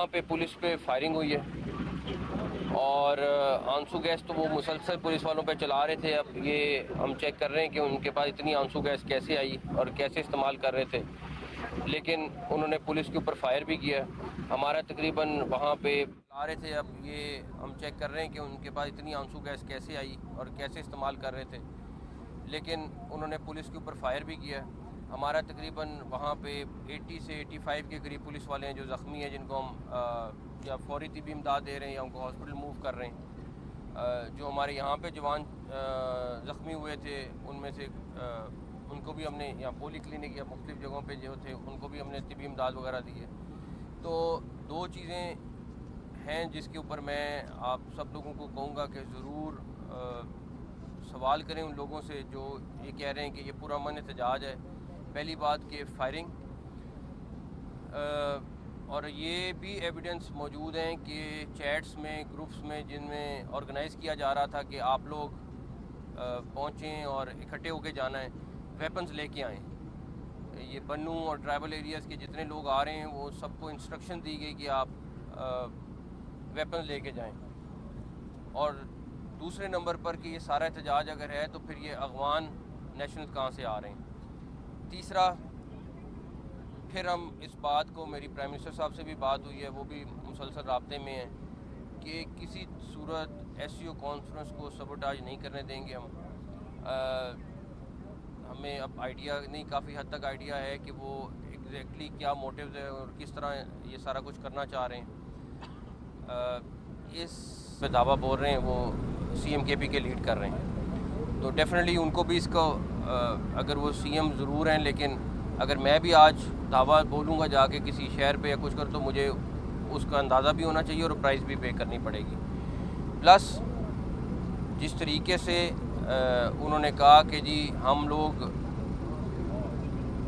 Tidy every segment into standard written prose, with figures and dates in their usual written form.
वहाँ पे पुलिस पे फायरिंग हुई है और आंसू गैस तो वो मुसलसल पुलिस वालों पे चला रहे थे। अब ये हम चेक कर रहे हैं कि उनके पास इतनी आंसू गैस कैसे आई और कैसे इस्तेमाल कर रहे थे, लेकिन उन्होंने पुलिस के ऊपर फायर भी किया। हमारा तकरीबन वहाँ पे ला रहे थे। अब ये हम चेक कर रहे हैं कि उनके पास इतनी आंसू गैस कैसे आई और कैसे इस्तेमाल कर रहे थे, लेकिन उन्होंने पुलिस के ऊपर फायर भी किया। हमारा तकरीबन वहाँ पे 80 से 85 के करीब पुलिस वाले हैं जो ज़ख्मी हैं, जिनको हम या फौरी तिबी इमदाद दे रहे हैं या उनको हॉस्पिटल मूव कर रहे हैं। जो हमारे यहाँ पे जवान ज़ख्मी हुए थे उनमें से उनको भी हमने यहाँ पोली क्लिनिक या मुख्तलिफ़ जगहों पे जो थे उनको भी हमने तिबी इमदाद वगैरह दी है। तो दो चीज़ें हैं जिसके ऊपर मैं आप सब लोगों को कहूँगा कि ज़रूर सवाल करें उन लोगों से जो ये कह रहे हैं कि ये पूरा अमन एहतजाज है। पहली बात कि फ़ायरिंग और ये भी एविडेंस मौजूद हैं कि चैट्स में, ग्रुप्स में जिनमें ऑर्गेनाइज़ किया जा रहा था कि आप लोग पहुँचें और इकट्ठे होकर जाना है, वेपन्स लेके आएँ। ये बन्नू और ट्राइबल एरियाज़ के जितने लोग आ रहे हैं वो सबको इंस्ट्रक्शन दी गई कि आप वेपन्स लेके जाएं। और दूसरे नंबर पर कि ये सारा एहतजाज अगर है तो फिर ये अगवान नेशनल कहाँ से आ रहे हैं। तीसरा, फिर हम इस बात को, मेरी प्राइम मिनिस्टर साहब से भी बात हुई है, वो भी मुसलसल राब्ते में है कि किसी सूरत SCO कॉन्फ्रेंस को सबोटाज नहीं करने देंगे हम। हमें अब आइडिया नहीं, काफ़ी हद तक आइडिया है कि वो एग्जैक्टली क्या मोटिव्स है और किस तरह ये सारा कुछ करना चाह रहे हैं। इस पे दावा बोल रहे हैं वो CMKP के लीड कर रहे हैं, तो डेफिनेटली उनको भी इसको अगर वो CM ज़रूर हैं, लेकिन अगर मैं भी आज दावा बोलूँगा जाके किसी शहर पे या कुछ कर, तो मुझे उसका अंदाज़ा भी होना चाहिए और प्राइस भी पे करनी पड़ेगी। प्लस जिस तरीके से उन्होंने कहा कि जी हम लोग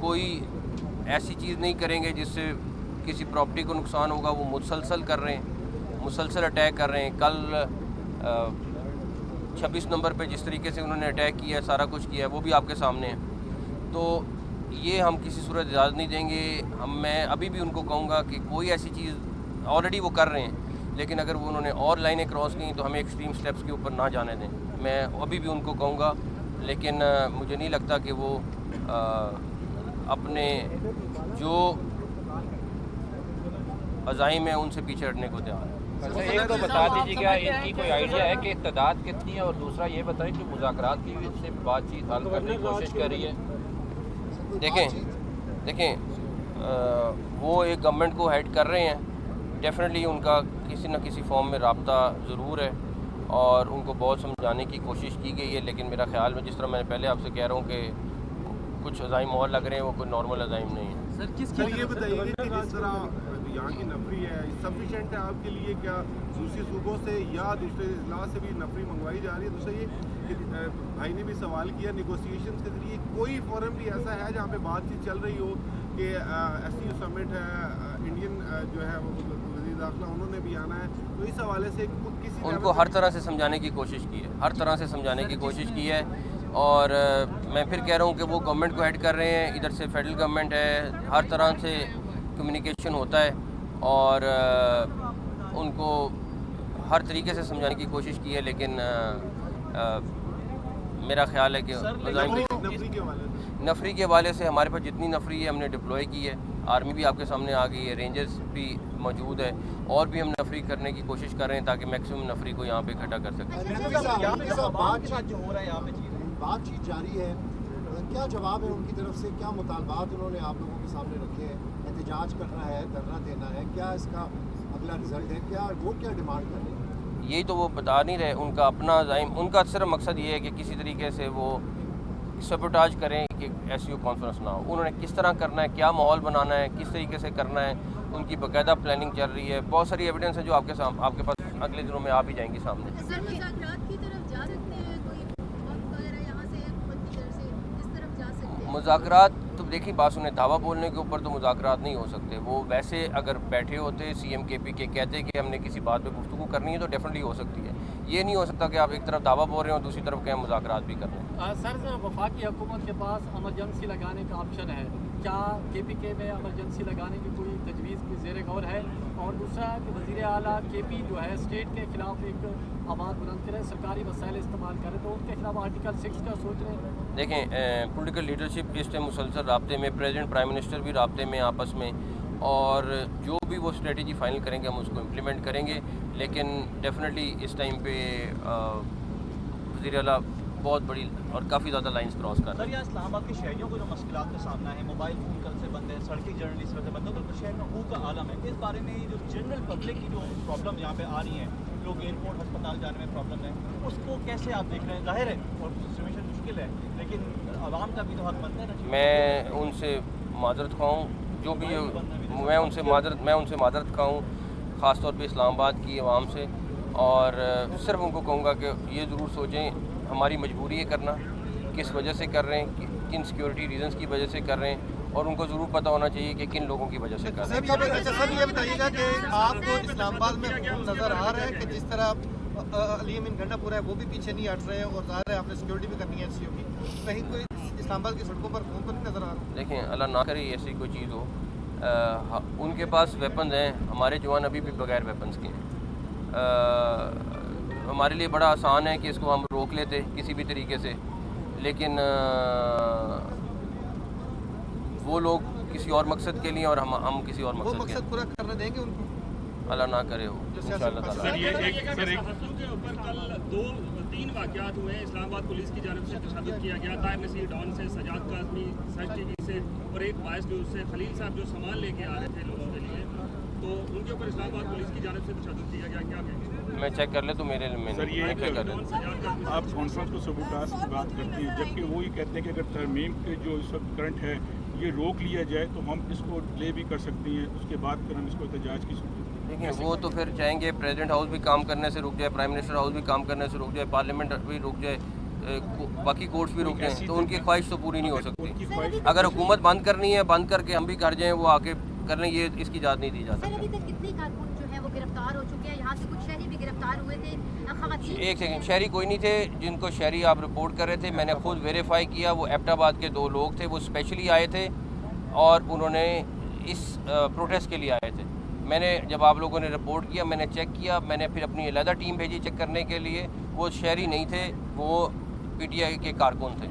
कोई ऐसी चीज़ नहीं करेंगे जिससे किसी प्रॉपर्टी को नुकसान होगा, वो मुसलसल कर रहे हैं, मुसलसल अटैक कर रहे हैं। कल 26 नंबर पे जिस तरीके से उन्होंने अटैक किया है, सारा कुछ किया है, वो भी आपके सामने है। तो ये हम किसी सूरत इजाज़त नहीं देंगे। मैं अभी भी उनको कहूँगा कि कोई ऐसी चीज़ ऑलरेडी वो कर रहे हैं, लेकिन अगर वो उन्होंने और लाइनें क्रॉस की तो हमें एक्सट्रीम स्टेप्स के ऊपर ना जाने दें। मैं अभी भी उनको कहूँगा, लेकिन मुझे नहीं लगता कि वो अपने जो अज़ाइम है उनसे पीछे हटने को तैयार है। अच्छा, एक तो बता दीजिएगा इनकी कोई आइडिया है कि तादाद कितनी है, और दूसरा ये बताएं कि मुज़ाकरात की से बातचीत हल करने की कोशिश कर रही है। देखें वो एक गवर्नमेंट को हेड कर रहे हैं, डेफिनेटली उनका किसी न किसी फॉर्म में राब्ता ज़रूर है और उनको बहुत समझाने की कोशिश की गई है, लेकिन मेरा ख्याल में जिस तरह मैं पहले आपसे कह रहा हूँ कि कुछ अज़ाइम और लग रहे हैं, वो कोई नॉर्मल अज़ाइम नहीं है। सर ये बताइए कि जिस तरह यहाँ की नफरी है सफिशेंट है आपके लिए, क्या दूसरे सूबों से या दूसरे अजला से भी नफरी मंगवाई जा रही है? दूसरा ये कि भाई ने भी सवाल किया, निगोसिएशंस के जरिए कोई फोरम भी ऐसा है जहाँ पे बातचीत चल रही हो कि SCO समिट है, इंडियन जो है वज़ीर दाखिला उन्होंने भी आना है, तो इस हवाले से किसी उनको हर तरह से समझाने की कोशिश की है, हर तरह से समझाने की कोशिश की है। और मैं फिर कह रहा हूँ कि वो गवर्नमेंट को हेड कर रहे हैं, इधर से फेडरल गवर्नमेंट है, हर तरह से कम्युनिकेशन होता है और उनको हर तरीके से समझाने की कोशिश की है, लेकिन मेरा ख्याल है कि नफरी के हवाले से हमारे पास जितनी नफरी है हमने डिप्लॉय की है। आर्मी भी आपके सामने आ गई है, रेंजर्स भी मौजूद है, और भी हम नफरी करने की कोशिश कर रहे हैं ताकि मैक्सिमम नफरी को यहाँ पे इकट्ठा कर सकें। बातचीत जारी है, क्या जवाब है उनकी तरफ से? क्या मुतालबात उन्होंने आप लोगों के सामने रखे हैं? एहतजाज करना है, धरना देना है, क्या इसका अगला रिजल्ट है? वो क्या डिमांड कर रहे हैं? यही तो वो बता नहीं रहे। उनका अपना ज़ाइम, उनका सिर्फ मकसद ये है कि किसी तरीके से वो सबोटाज करें कि SCO कॉन्फ्रेंस ना हो। उन्होंने किस तरह करना है, क्या माहौल बनाना है, किस तरीके से करना है, उनकी बाकायदा प्लानिंग चल रही है। बहुत सारी एविडेंस है जो आपके पास अगले दिनों में आ भी जाएंगी सामने। मुज़ाकरात तो देखिए, बात सुने, दावा बोलने के ऊपर तो मुज़ाकरात नहीं हो सकते। वो वैसे अगर बैठे होते CMKP के, कहते कि हमने किसी बात पे गुफ्तगू करनी है तो डेफिनेटली हो सकती है। ये नहीं हो सकता कि आप एक तरफ दावा बोल रहे हो और दूसरी तरफ कहें मुज़ाकरात भी कर रहे हैं। सर, वफाकी हुकूमत के पास एमरजेंसी लगाने का ऑप्शन है, क्या KPK में एमरजेंसी लगाने की कोई तजवीज़ की ज़ेर गौर है, और दूसरा कि वज़ीर आला KP जो है स्टेट के खिलाफ एक आवाज़ बुलंद करें, सरकारी वसाइल इस्तेमाल करें, तो उनके खिलाफ आर्टिकल 6 का सोच रहे हैं। देखें, पॉलिटिकल लीडरशिप इस टाइम मुसलसल राब्ते में, प्रेसिडेंट प्राइम मिनिस्टर भी राब्ते में आपस में, और जो भी वो स्ट्रेटजी फाइनल करेंगे हम उसको इम्प्लीमेंट करेंगे। लेकिन डेफिनेटली इस टाइम पे वज़ीर आला बहुत बड़ी और काफ़ी ज़्यादा लाइंस क्रॉस कर रहे सर, यहाँ इस्लामाबाद के शहरियों को जो मुश्किलात का सामना है, मोबाइल फ़ोन कल से बंद है, सड़कें जनरली इस वजह से बंद है, बिल्कुल शहर में हूँ का आलम है। इस बारे में जो जनरल पब्लिक की जो प्रॉब्लम यहाँ पे आ रही है, लोग एयरपोर्ट अस्पताल जाने में प्रॉब्लम है, उसको कैसे आप देख रहे हैं? जाहिर है और सिचुएशन मुश्किल है, लेकिन आवाम का भी तो हक बनता है ना। मैं उनसे माजरत खाऊँ, जो भी मैं उनसे माजरत खाऊँ, ख़ास तौर पे इस्लामाबाद की आवाम से, और सिर्फ उनको कहूँगा कि ये ज़रूर सोचें हमारी मजबूरी है करना, किस वजह से कर रहे हैं, किन सिक्योरिटी रीजंस की वजह से कर रहे हैं, और उनको ज़रूर पता होना चाहिए कि किन लोगों की वजह से कर रहे हैं। अच्छा सर, ये बताइएगा कि आपको इस्लामाबाद में नज़र आ रहा है कि जिस तरह अली अमीन गंडापुरा है वो भी पीछे नहीं हट रहे हैं, और ज़ाहिर है आपने सिक्योरिटी भी करनी है एससीओ की, कहीं कोई इस्लामाबाद की सड़कों पर खून तो नहीं नज़र आ रहा? देखें, अल्लाह ना करे ऐसी कोई चीज़ हो। उनके पास वेपन्स हैं, हमारे जवान अभी भी बगैर वेपन्स के हैं। हमारे लिए बड़ा आसान है कि इसको हम रोक लेते किसी भी तरीके से, लेकिन वो लोग किसी और मकसद के लिए और हम किसी और वो मकसद के मकसद पूरा करने देंगे उनको? अल्लाह ना करे हो इंशाअल्लाह ताला। के ऊपर कल 2-3 वाक़यात हुए हैं। इस्लामाबाद पुलिस की जानिब से तशद्दुद किया गया, ताहिर नसीर डॉन से, सजाद काज़मी सच टीवी से, और एक वाइस न्यूज़ से खलील साहब जो सामान लेके आ रहे थे लोगों के लिए, तो उनके ऊपर इस्लामाबाद पुलिस की जानिब से तशद्दुद किया गया। क्या कहेंगे? मैं चेक कर ले तो मेरे में सर, ये चेक कर ले। आप कॉन्फ्रेंस को सबूतात की बात करती हैं, जबकि वो ये कहते हैं कि अगर तरमीम के जो इस वक्त करंट है ये रोक लिया जाए तो हम इसको डिले भी कर सकते हैं, उसके बाद फिर हम इसको एहतजाज की देखिए, वो तो फिर चाहेंगे प्रेसिडेंट हाउस भी काम करने से रुक जाए, प्राइम मिनिस्टर हाउस भी काम करने से रुक जाए, पार्लियामेंट भी रुक जाए, बाकी कोर्ट्स भी रुक जाएँ, तो उनकी ख्वाहिश तो पूरी नहीं हो सकती। अगर हुकूमत बंद करनी है, बंद करके हम भी घर जाएँ, वो आके कर लें, ये इसकी इजाज़त नहीं दी जा सर, अभी सकती। तक कितने कारकुन जो है वो गिरफ्तार हो चुके हैं? यहाँ से कुछ शहरी भी गिरफ्तार हुए थे, ख़वातीन। एक सेकंड, शहरी कोई नहीं थे जिनको शहरी आप रिपोर्ट कर रहे थे, मैंने खुद वेरीफाई किया, वो एबटाबाद के 2 लोग थे, वो स्पेशली आए थे और उन्होंने इस प्रोटेस्ट के लिए आए थे। मैंने जब आप लोगों ने रिपोर्ट किया, मैंने चेक किया, मैंने फिर अपनी अलहदा टीम भेजी चेक करने के लिए, वो शहरी नहीं थे, वो PTI के कारकुन थे।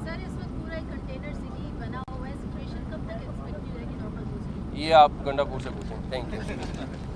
सर, इस वक्त पूरा एक कंटेनर सिटी बना हुआ है, सिचुएशन कब तक एक्सपेक्ट की जाएगी नॉर्मल हो जाएगी? ये आप गंडापुर से पूछें। Thank you.